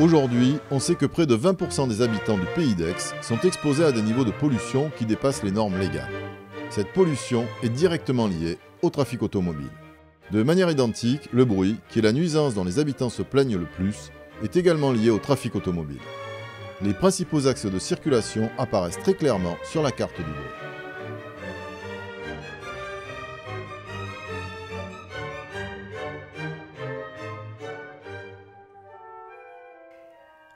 Aujourd'hui, on sait que près de 20% des habitants du pays d'Aix sont exposés à des niveaux de pollution qui dépassent les normes légales. Cette pollution est directement liée au trafic automobile. De manière identique, le bruit, qui est la nuisance dont les habitants se plaignent le plus, est également lié au trafic automobile. Les principaux axes de circulation apparaissent très clairement sur la carte du bruit.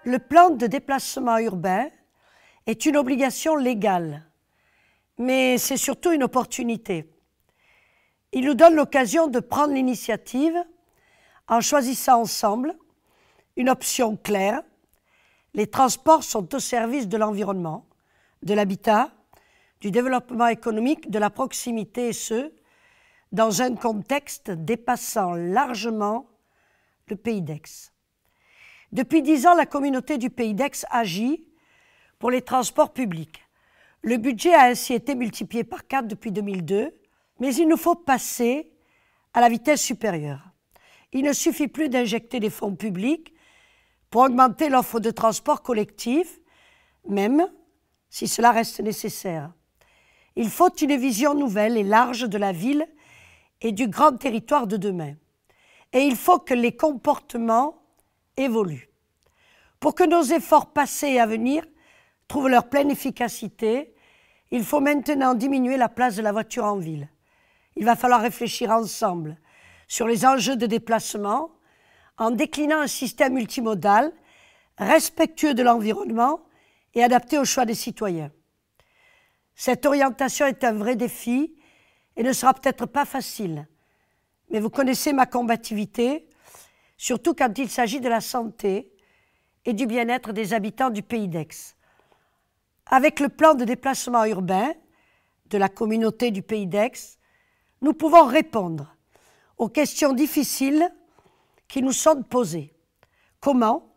Le plan de déplacement urbain est une obligation légale, mais c'est surtout une opportunité. Il nous donne l'occasion de prendre l'initiative en choisissant ensemble une option claire. Les transports sont au service de l'environnement, de l'habitat, du développement économique, de la proximité, et ce, dans un contexte dépassant largement le pays d'Aix. Depuis 10 ans, la communauté du pays d'Aix agit pour les transports publics. Le budget a ainsi été multiplié par 4 depuis 2002, mais il nous faut passer à la vitesse supérieure. Il ne suffit plus d'injecter des fonds publics pour augmenter l'offre de transport collectif, même si cela reste nécessaire. Il faut une vision nouvelle et large de la ville et du grand territoire de demain. Et il faut que les comportements évoluent. Pour que nos efforts passés et à venir trouvent leur pleine efficacité, il faut maintenant diminuer la place de la voiture en ville. Il va falloir réfléchir ensemble sur les enjeux de déplacement en déclinant un système multimodal respectueux de l'environnement et adapté aux choix des citoyens. Cette orientation est un vrai défi et ne sera peut-être pas facile, mais vous connaissez ma combativité, surtout quand il s'agit de la santé et du bien-être des habitants du pays d'Aix. Avec le plan de déplacement urbain de la communauté du pays d'Aix, nous pouvons répondre aux questions difficiles qui nous sont posées. Comment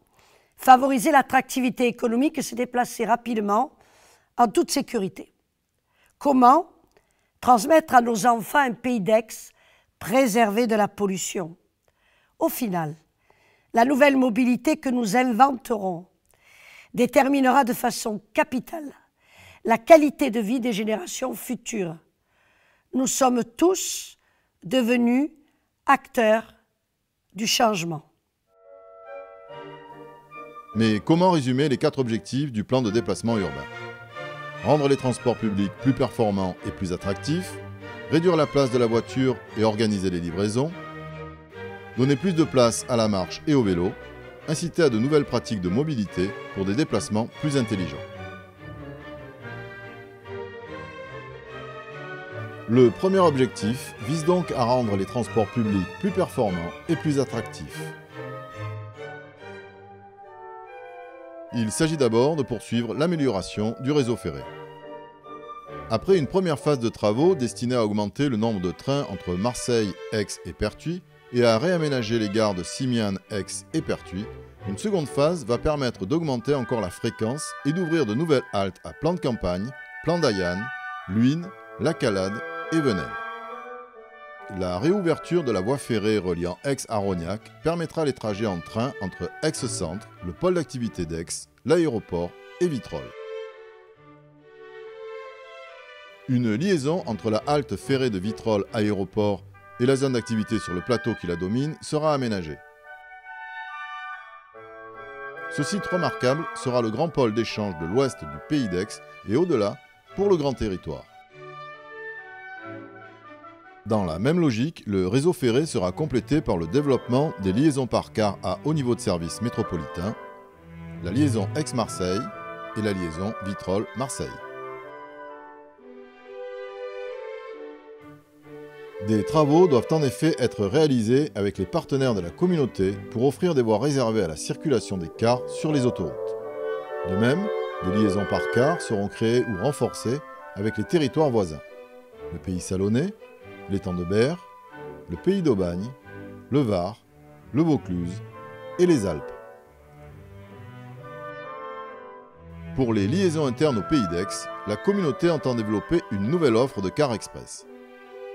favoriser l'attractivité économique et se déplacer rapidement en toute sécurité? Comment transmettre à nos enfants un pays d'Aix préservé de la pollution? Au final, la nouvelle mobilité que nous inventerons déterminera de façon capitale la qualité de vie des générations futures. Nous sommes tous devenus acteurs du changement. Mais comment résumer les 4 objectifs du plan de déplacement urbain? Rendre les transports publics plus performants et plus attractifs, réduire la place de la voiture et organiser les livraisons, donner plus de place à la marche et au vélo, inciter à de nouvelles pratiques de mobilité pour des déplacements plus intelligents. Le premier objectif vise donc à rendre les transports publics plus performants et plus attractifs. Il s'agit d'abord de poursuivre l'amélioration du réseau ferré. Après une première phase de travaux destinée à augmenter le nombre de trains entre Marseille, Aix et Pertuis et à réaménager les gares de Simiane, Aix et Pertuis, une seconde phase va permettre d'augmenter encore la fréquence et d'ouvrir de nouvelles haltes à Plan de Campagne, Plan d'Ayane, Luynes, La Calade et Venelle. La réouverture de la voie ferrée reliant Aix à Rognac permettra les trajets en train entre Aix-Centre, le pôle d'activité d'Aix, l'aéroport et Vitrolles. Une liaison entre la halte ferrée de Vitrolles aéroport et la zone d'activité sur le plateau qui la domine sera aménagée. Ce site remarquable sera le grand pôle d'échange de l'ouest du pays d'Aix et au-delà pour le grand territoire. Dans la même logique, le réseau ferré sera complété par le développement des liaisons par car à haut niveau de service métropolitain, la liaison Aix-Marseille et la liaison Vitrolles-Marseille. Des travaux doivent en effet être réalisés avec les partenaires de la communauté pour offrir des voies réservées à la circulation des cars sur les autoroutes. De même, des liaisons par car seront créées ou renforcées avec les territoires voisins. Le pays salonnais, l'étang de Berre, le pays d'Aubagne, le Var, le Vaucluse et les Alpes. Pour les liaisons internes au pays d'Aix, la communauté entend développer une nouvelle offre de cars express.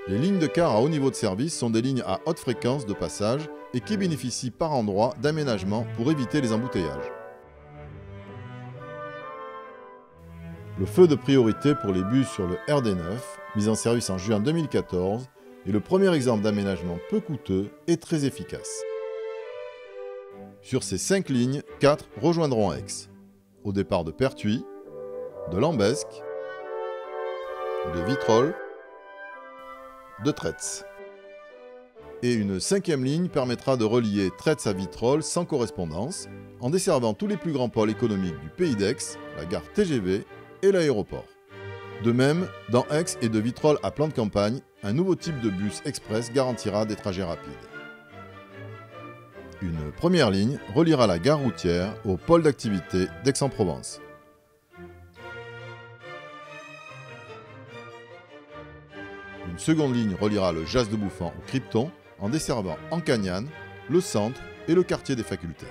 Les lignes de car à haut niveau de service sont des lignes à haute fréquence de passage et qui bénéficient par endroits d'aménagements pour éviter les embouteillages. Le feu de priorité pour les bus sur le RD9, mis en service en juin 2014, est le premier exemple d'aménagement peu coûteux et très efficace. Sur ces 5 lignes, 4 rejoindront Aix, au départ de Pertuis, de Lambesc, de Vitrolles, de Tretz. Et une 5e ligne permettra de relier Tretz à Vitrolles sans correspondance, en desservant tous les plus grands pôles économiques du Pays d'Aix, la gare TGV et l'aéroport. De même, dans Aix et de Vitrolles à plan de campagne, un nouveau type de bus express garantira des trajets rapides. Une première ligne reliera la gare routière au pôle d'activité d'Aix-en-Provence. Une seconde ligne reliera le Jas de Bouffan au Crypton en desservant Encagnane, le centre et le quartier des facultés.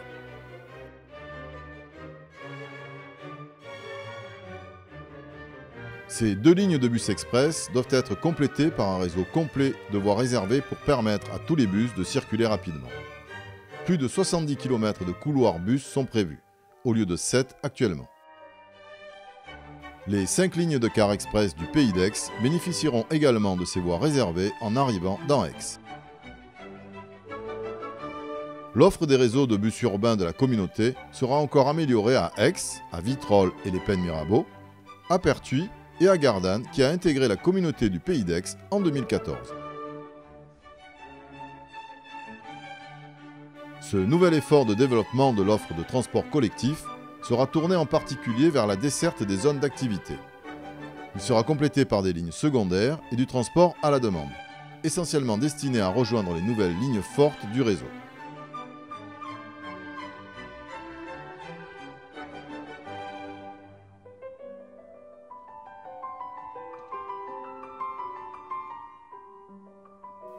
Ces 2 lignes de bus express doivent être complétées par un réseau complet de voies réservées pour permettre à tous les bus de circuler rapidement. Plus de 70 km de couloirs bus sont prévus, au lieu de 7 actuellement. Les 5 lignes de car express du Pays d'Aix bénéficieront également de ces voies réservées en arrivant dans Aix. L'offre des réseaux de bus urbains de la communauté sera encore améliorée à Aix, à Vitrolles et les Pennes-Mirabeau, à Pertuis et à Gardanne qui a intégré la communauté du Pays d'Aix en 2014. Ce nouvel effort de développement de l'offre de transport collectif sera tourné en particulier vers la desserte des zones d'activité. Il sera complété par des lignes secondaires et du transport à la demande, essentiellement destiné à rejoindre les nouvelles lignes fortes du réseau.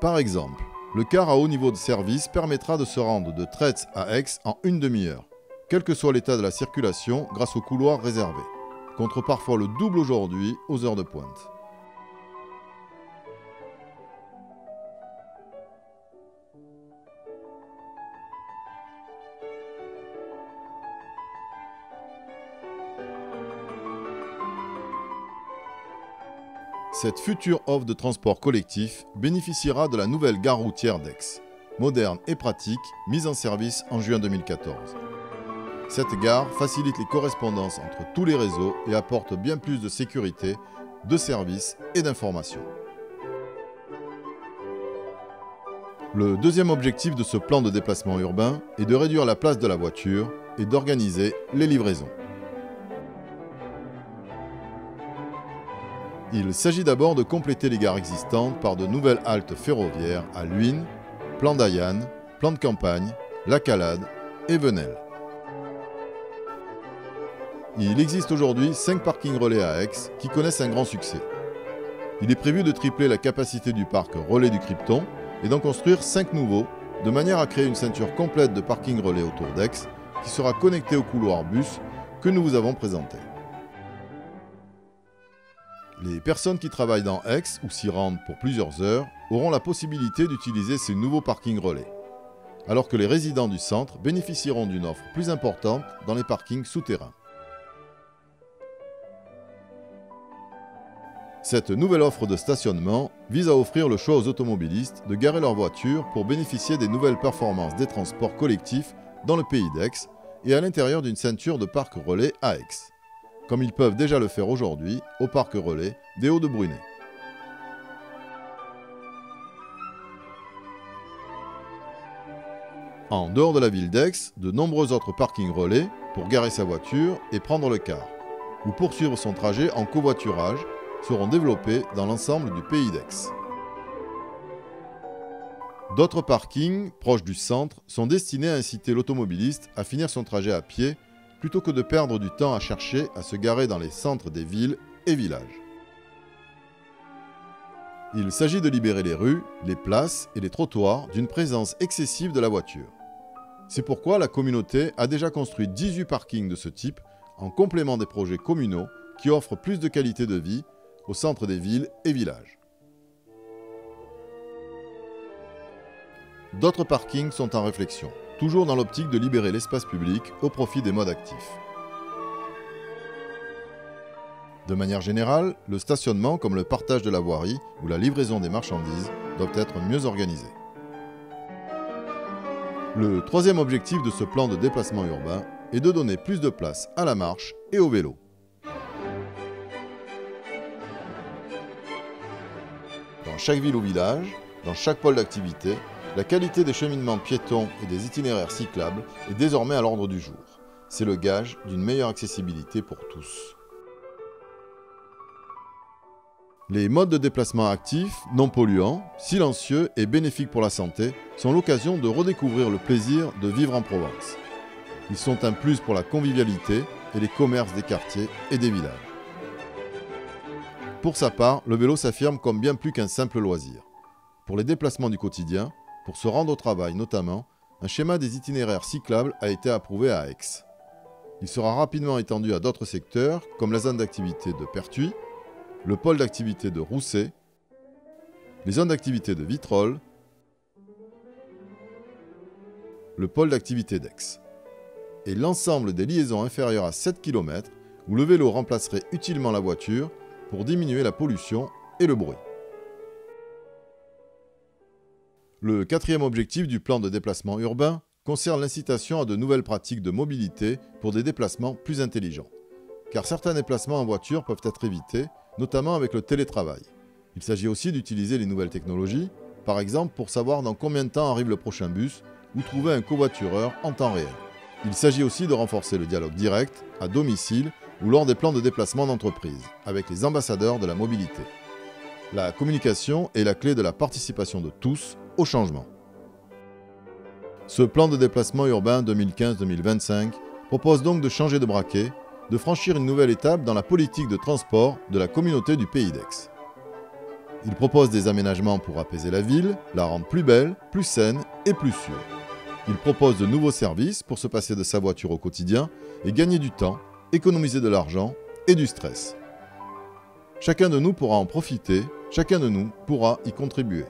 Par exemple, le car à haut niveau de service permettra de se rendre de Tretz à Aix en une demi-heure, quel que soit l'état de la circulation grâce aux couloirs réservés, contre parfois le double aujourd'hui aux heures de pointe. Cette future offre de transport collectif bénéficiera de la nouvelle gare routière d'Aix, moderne et pratique, mise en service en juin 2014. Cette gare facilite les correspondances entre tous les réseaux et apporte bien plus de sécurité, de services et d'information. Le deuxième objectif de ce plan de déplacement urbain est de réduire la place de la voiture et d'organiser les livraisons. Il s'agit d'abord de compléter les gares existantes par de nouvelles haltes ferroviaires à Luynes, Plan d'Ayanne, Plan de Campagne, La Calade et Venelle. Il existe aujourd'hui 5 parkings relais à Aix qui connaissent un grand succès. Il est prévu de tripler la capacité du parc relais du Crypton et d'en construire 5 nouveaux, de manière à créer une ceinture complète de parkings relais autour d'Aix qui sera connectée au couloir bus que nous vous avons présenté. Les personnes qui travaillent dans Aix ou s'y rendent pour plusieurs heures auront la possibilité d'utiliser ces nouveaux parkings relais, alors que les résidents du centre bénéficieront d'une offre plus importante dans les parkings souterrains. Cette nouvelle offre de stationnement vise à offrir le choix aux automobilistes de garer leur voiture pour bénéficier des nouvelles performances des transports collectifs dans le Pays d'Aix et à l'intérieur d'une ceinture de parcs relais à Aix, comme ils peuvent déjà le faire aujourd'hui au parc relais des Hauts-de-Brunay. En dehors de la ville d'Aix, de nombreux autres parkings relais pour garer sa voiture et prendre le car, ou poursuivre son trajet en covoiturage, seront développés dans l'ensemble du Pays d'Aix. D'autres parkings, proches du centre, sont destinés à inciter l'automobiliste à finir son trajet à pied plutôt que de perdre du temps à chercher à se garer dans les centres des villes et villages. Il s'agit de libérer les rues, les places et les trottoirs d'une présence excessive de la voiture. C'est pourquoi la communauté a déjà construit 18 parkings de ce type en complément des projets communaux qui offrent plus de qualité de vie au centre des villes et villages. D'autres parkings sont en réflexion, toujours dans l'optique de libérer l'espace public au profit des modes actifs. De manière générale, le stationnement comme le partage de la voirie ou la livraison des marchandises doivent être mieux organisés. Le troisième objectif de ce plan de déplacement urbain est de donner plus de place à la marche et au vélo. Dans chaque ville ou village, dans chaque pôle d'activité, la qualité des cheminements piétons et des itinéraires cyclables est désormais à l'ordre du jour. C'est le gage d'une meilleure accessibilité pour tous. Les modes de déplacement actifs, non polluants, silencieux et bénéfiques pour la santé sont l'occasion de redécouvrir le plaisir de vivre en Provence. Ils sont un plus pour la convivialité et les commerces des quartiers et des villages. Pour sa part, le vélo s'affirme comme bien plus qu'un simple loisir. Pour les déplacements du quotidien, pour se rendre au travail notamment, un schéma des itinéraires cyclables a été approuvé à Aix. Il sera rapidement étendu à d'autres secteurs comme la zone d'activité de Pertuis, le pôle d'activité de Rousset, les zones d'activité de Vitrolles, le pôle d'activité d'Aix, et l'ensemble des liaisons inférieures à 7 km où le vélo remplacerait utilement la voiture pour diminuer la pollution et le bruit. Le quatrième objectif du plan de déplacement urbain concerne l'incitation à de nouvelles pratiques de mobilité pour des déplacements plus intelligents. Car certains déplacements en voiture peuvent être évités, notamment avec le télétravail. Il s'agit aussi d'utiliser les nouvelles technologies, par exemple pour savoir dans combien de temps arrive le prochain bus ou trouver un covoitureur en temps réel. Il s'agit aussi de renforcer le dialogue direct, à domicile ou lors des plans de déplacement d'entreprise, avec les ambassadeurs de la mobilité. La communication est la clé de la participation de tous au changement. Ce plan de déplacement urbain 2015-2025 propose donc de changer de braquet, de franchir une nouvelle étape dans la politique de transport de la communauté du Pays d'Aix. Il propose des aménagements pour apaiser la ville, la rendre plus belle, plus saine et plus sûre. Il propose de nouveaux services pour se passer de sa voiture au quotidien et gagner du temps, économiser de l'argent et du stress. Chacun de nous pourra en profiter, chacun de nous pourra y contribuer.